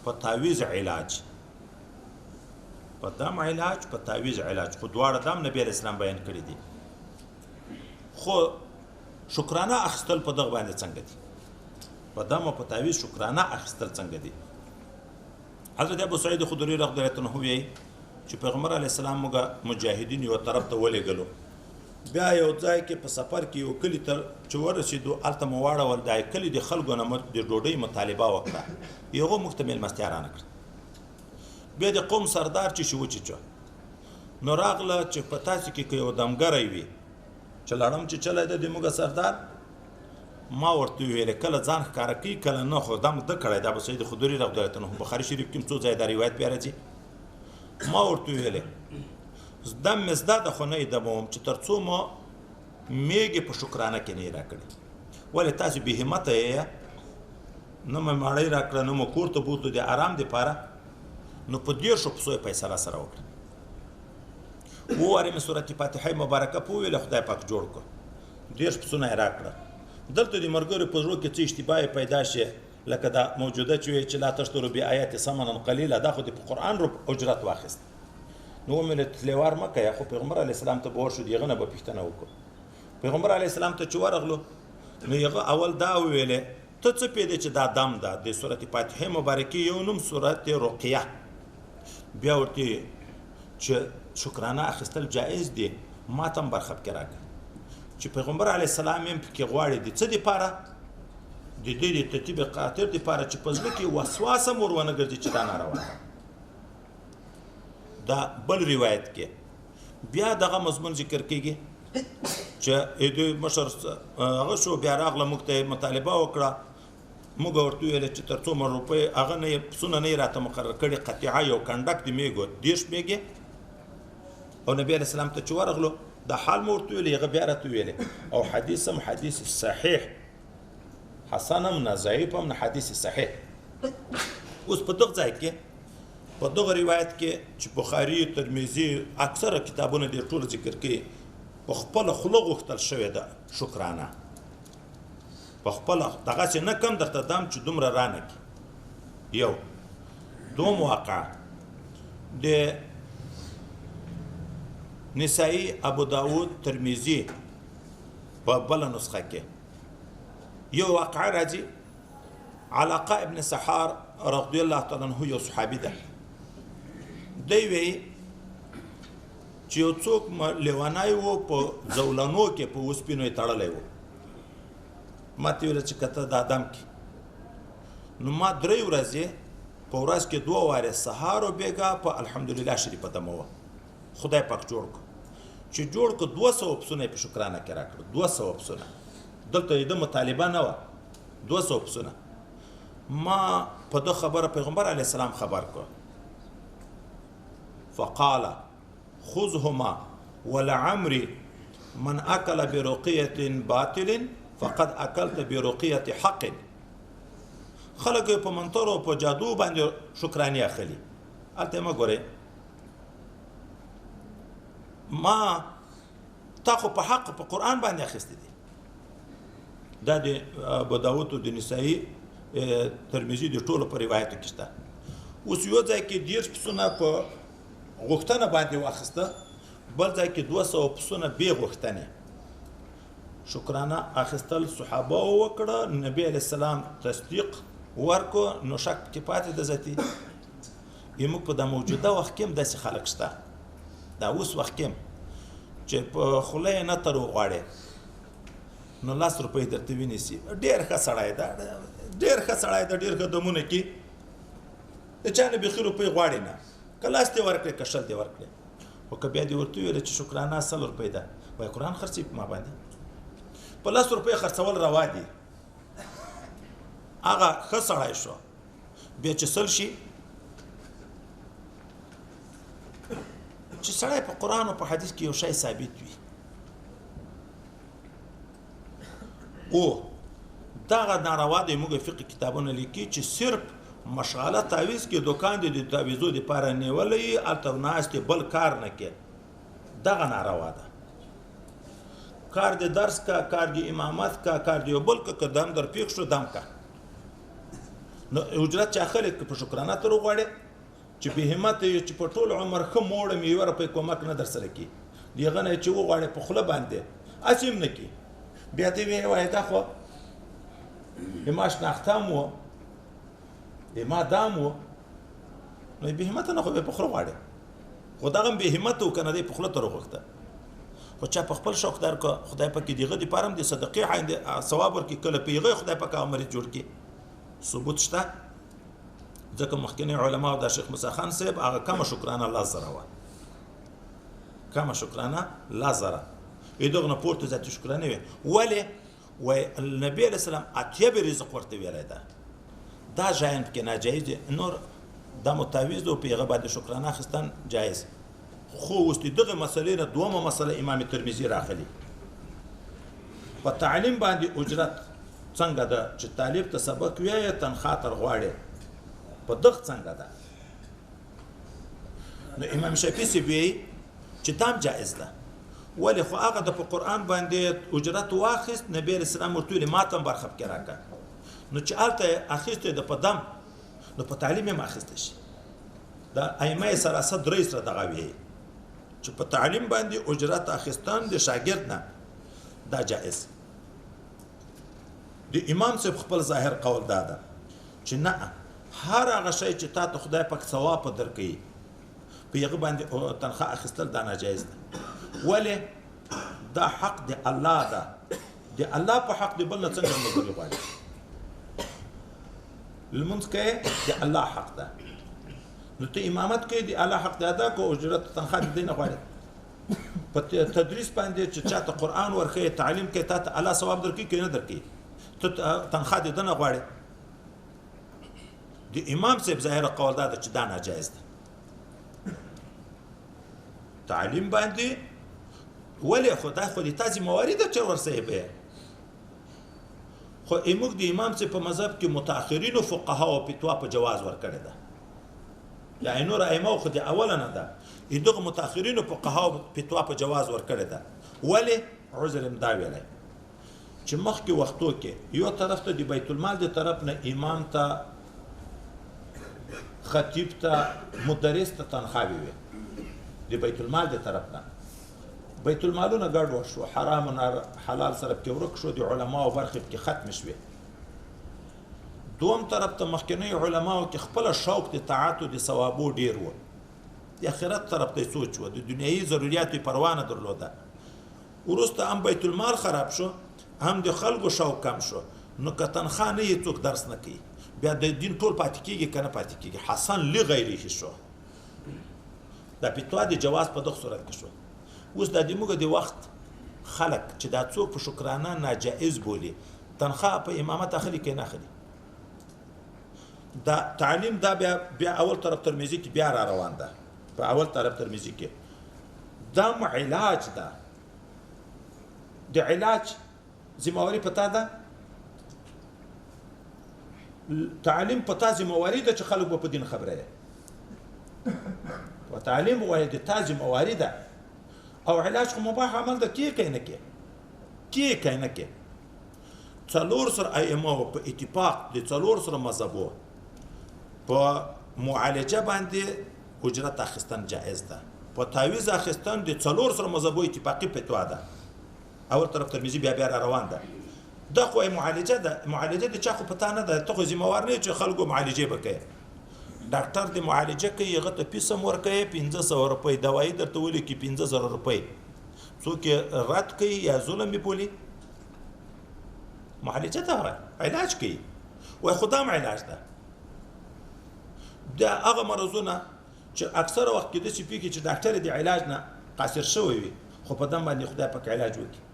په تعویض علاج، په دم علاج، په تعویض علاج، خو دواړه دم نبی علیه السلام بیان کړي دي. خو شکرانه اخیستل په دغه باندې څنګه دي؟ په دم او په تعویض شکرانه اخیستل څنګه دي؟ حضرت ابو سعید خدری رضی الله عنه وی چې پیغمبر علیه السلام موږ مجاهدین یو طرف ته ولېږلو، بیا یو ځای کې په سفر کې یو کلي ته چې ورسېدو هلته مو واړول، دا کلي د خلکو نه د ډوډۍ مطالبه وکړه، هغو موږ ته مېلمستیا رانه کړه. بیا د قوم سردار چې شي وچیچه نو راغله چې په تاسو کې که یو دمګری وي چې لاړم چې چلی ده د موږ سردار، ما ورته وویلې کله ځان ښکاره کوي کله نه، خو دم ده کړی دا ابو سعید خدري رضی الله عنه بخاري شریف کې څو ځای دا روایت بیا راځي. ما ورته وویلې دم مې زده ده خو نه یې دموم چې تر څو ما میږې په شکرانه کې نه یې راکړي. ولې تاسو بې همته یې، نه مې ماړۍ راکړه نه مو کور ته بوتلو د آرام دپاره، نو په 10 پسو یې فیصله سره وکړه. ووارې مې صورت فاتحه مبارکه په وویله، خدای پاک جوړ کړه، 10 پسونه یې راکړه. دلته د ملګرو په زړه کې څه اشتباه پیدا شي، لکه دا موجوده چې وایي چې لا تشترو بآیات ثمنا قلیلا، دا خو د قرآن اجرت واخیست. نو ومې تلوار مه کوه، خو پیغمبر علیه السلام ته به ورشو د هغه نه به پوښتنه وکړو. پیغمبر علیه السلام ته چې ورغلو نو هغه اول دا وویلې ته څه پوهېدې چې دا دم ده؟ د صورت فاتحې مبارکې یو نوم صورت رقیه. بیا ورته چې شکرانه اخیستل جایز دي، ما ته هم برخه پکې راکړه چې پیغمبر علیه السلام هم پکې غواړي د څه دپاره؟ د دې د ترتیب خاطر دپاره چې په زړه کې وسواس هم ور ونه ګرځي چې دا ناروا ده. دا بل روایت کې بیا دغه مضمون ذکر کېږي چې د مشر هغه شو، بیا راغله موږ ته مطالبه وکړه، موږ ورته وویل چې تر څو مر روپۍ هغه نه پسونه نه یې راته مقرر کړي، قطعه یو کنډک د میږو 10 میږې. او نبی علیه السلام ته چې ورغلو دا حال مو ورته ویلې، هغه بیا راته ویلې. او حدیث هم حدیث صحیح، حسن هم نه ضعیف هم نه، حدیث صحیح. اوس په دغه ځای کې په دغه روایت کې چې بخاري ترمذي اکثره کتابونه دې ټول ذکر کوي، په خپله خوله غوښتل شوې ده شکرانه، په خپله دغسې نه کم درته دم چې دومره رانه کړي. یو دوم واقعه د نسائی، ابو داود، ترمذي په بله نسخه کې یو واقعه راځي. علاقه ابن سحار رضی الله تعالی عنه یو صحابي ده، دی وی چې یو څوک لیونی و په زولنو کې په اوسپینو یې تړلی و. ما ته ویله چې که ته دا دم کې، نو ما 3 ورځې په ورځ کې 2 وارې سهار و بیګا په الحمدلله شریفه دموه. خدای پاک جوړ کړ چې جوړ کړ 200 پسونه یې په شکرانه کې راکړه. 200 پسونه، دلته یې د مطالبه نه وه، 200 پسونه. ما په ده خبره پیغمبر علیه السلام خبر کړ، فقال خذهما ولعمري من اكل برقيه باطل فقد اكلت برقيه حق. خلک په منتر او په جادو باندې شکرانه اخلي. البته ما ګوره ما تا خو په حق په قرآن باندې اخیستی دي. دا د ابو داود او د نسائی ترمذي د ټولو په روایتو کې شته. اوس یو ځای کې 10 پسونه په غوښتنه باندې واخیسته، بل ځای کې 200 پسونه بې غوښتنې شکرانه اخیستل صحابه وکړه. نبی علیه السلام تصدیق ورکو، نو شک کې پاتې ده ذاتي. زموږ په دا موجوده وخت کې هم داسې خلک شته، دا اوس وخت کې چې په خوله یې نه تر وغواړې نو 10 روپۍ درته ونیسي. ډېر ښه سړی ده، ډېر ښه سړی ده، ډېر ښه دمونه کې د چا نه بیخي روپۍ غواړي نه، که 10 دې ورکړې که 10 دې ورکړې. خو که بیا دې ورته وویله چې شکرانه 100 روپۍ ده، وایي قرآن خرڅوي په ما باندې. په 10 روپۍ خرڅول روا دي. هغه ښه سړی شو، بیا چې 100 شي، چې سړی په قرآن او په حدیث کې یو شی ثابت وي، او دغه ناروا دی. موږ فقه کتابونه لیکي چې صرف مشغله تعویض کې دوکان دی د تعویضو دپاره نیولی، هلته ناست بل کار نه کې، دغه ناروا ده. کار د درس کا، کار د امامت کا، کار د یو بل کا، که دم در پیښ شو دم کا. نو اجرت چا خلک په شکرانه تر وغواړي چې به همت یې چې په ټول عمر ښه موړ مې یو روپۍ کومک نه در سره کړي دغه نه چې وغواړي په خوله باندې هسې هم نه کړي بیا دې ویې وایي دا خو د ما شناخته هم و د ما دام و نو به همته نه خو به په خوله غواړي خو دغه هم به همت و که نه دی په خوله تر وغوښته خو چا په خپل شوق درکړه خدای پاک دې دغه دپاره هم د صدقې ثواب ورکړي کله په هغه خدای پاک هغه مریض جوړ کړي ثبوت شته ځکه مخکینی علماو دا شیخ موسی خان صاحب هغه کمه شکرانه لا زره وه کمه شکرانه لا زره دغه نه پورته زیاتې شکرانې وې ولې وایي نبي علیه السلام اتیا به رزق ورته ویلی ده دا ژاین پکې ناجایز دی نور دا متاویز دی او په هغه باندې شکرانه اخیستن جایز خو اوس د دغه مسلې نه دومه مسله امام ترمذي راغلي په تعلیم باندې اجرت څنګه ده چې طالب ته سبق ویایه تنخواه تر غواړي په دغه څنګه ده نو امام شافعي صاحب وایي چې دام جایز ده ولې خو هغه د په قرآن باندې اجرت واخیست نبي علیه السلام ورته ویلي ما ته هم برخه پکې راکړه نو چې هلته اخیستی ده په دم نو په تعلیم هم اخیستی شي دا ائمه ثلاثه درې سره دغه وایي چې په تعلیم باندې اجرت اخیستن د شاګرد نه دا جایز د امام صاحب خپل ظاهر قول دا ده چې نه هر هغه شی چې تا ته خدای پاک ثواب درکوي په هغه باندې تنخواه اخیستل دا ناجایز ده ولې دا حق د الله ده د الله په حق د بل نه څنګه مزدوري غواړي لمونځ کوې د الله حق ده نو ته امامت کوې د الله حق د ادا کو اجرت تنخواه د دې نه غواړي په تدریس باندې چې چاته قرآن ورښیې تعلیم کوې تا ته الله ثواب درکوي که نه درکوي ته تنخواه د ده نه غواړې د امام صاحب ظاهره قول دا ده چې دا ناجایز ده تعلیم باندې ولې خو دا خو د تا ذمهواري ده چې ورسې خو موږ د امام صاحب په مذهب کې متأخرینو فقهاو فتوا په جواز ورکړې ده یعنې نور ائمه خو د اوله نه ده دغه متأخرینو فقهاو فتوا په جواز ورکړې ده ولې عذر هم دا ویلی چې مخکې وختو کې یو طرف ته د بیت المال د طرف نه امام ته خطیب ته مدرس ته تنخواهوې وې د بیت المال د طرف نه بیت المالونه ګډوډ شو حرام او حلال سره پکې ورک شو د علماو برخې پکې ختم شوې دوم طرف ته مخکینی علماو کې خپل شوق د طاعت او د ثوابو ډیر و د آخرت طرف ته سوچ و د دنیایي ضرورتو پروا نه درلوده وروسته هم بیت المال خراب شو هم د خلکو شوق کم شو نو که تنخواه نه یې څوک درس نه کوي بیا د دین ټول پاتې کېږي که نه پاتې کېږي حسن لغیره شو دا فتوا د جواز په دغه صورت کې شو اوس دا د موږ د وخت خلک چې دا څوک په شکرانه ناجایز بولي تنخواه په امامت اخلي که نه اخلي دا تعلیم دا بیا اول طرف ترمذي کې بیا را روان ده په اول طرف ترمذي کې دا علاج ده د علاج ذمهواري پتا ده تعلیم پتا ذمهواري ده چې خلک به په دین خبره ده و تعلیم وایي د تا ذمهواري ده او علاج خو مباح عمل ده کې نه کې څلور سره ائمه په اتفاق د څلور سره مذهبو په معالجه باندې اجرت اخیستن جایز ده په تعویض اخیستن د څلور سره مذهبو اتفاقي فتوا ده اول طرف ترمذي بیا را روان ده دا خو معالجه ده معالجه د چا خو پتا نه ده ته خو ذمہوار نه چې خلکو معالجه وکړي ډاکټر د معالجه کوي هغه ته فیس هم ورکوي 1500 روپۍ دوايي درته ولیکي 15000 روپۍ څوک رد کوي یا ظلم یې بولي معالجه ده علاج کوي وایي خو دا هم علاج ده دا هغه مرضونه چې اکثره وخت کې داسې پیږي چې ډاکټر د علاج نه قاصر شوی وي خو په دم باندې خدای پاک علاج وکړي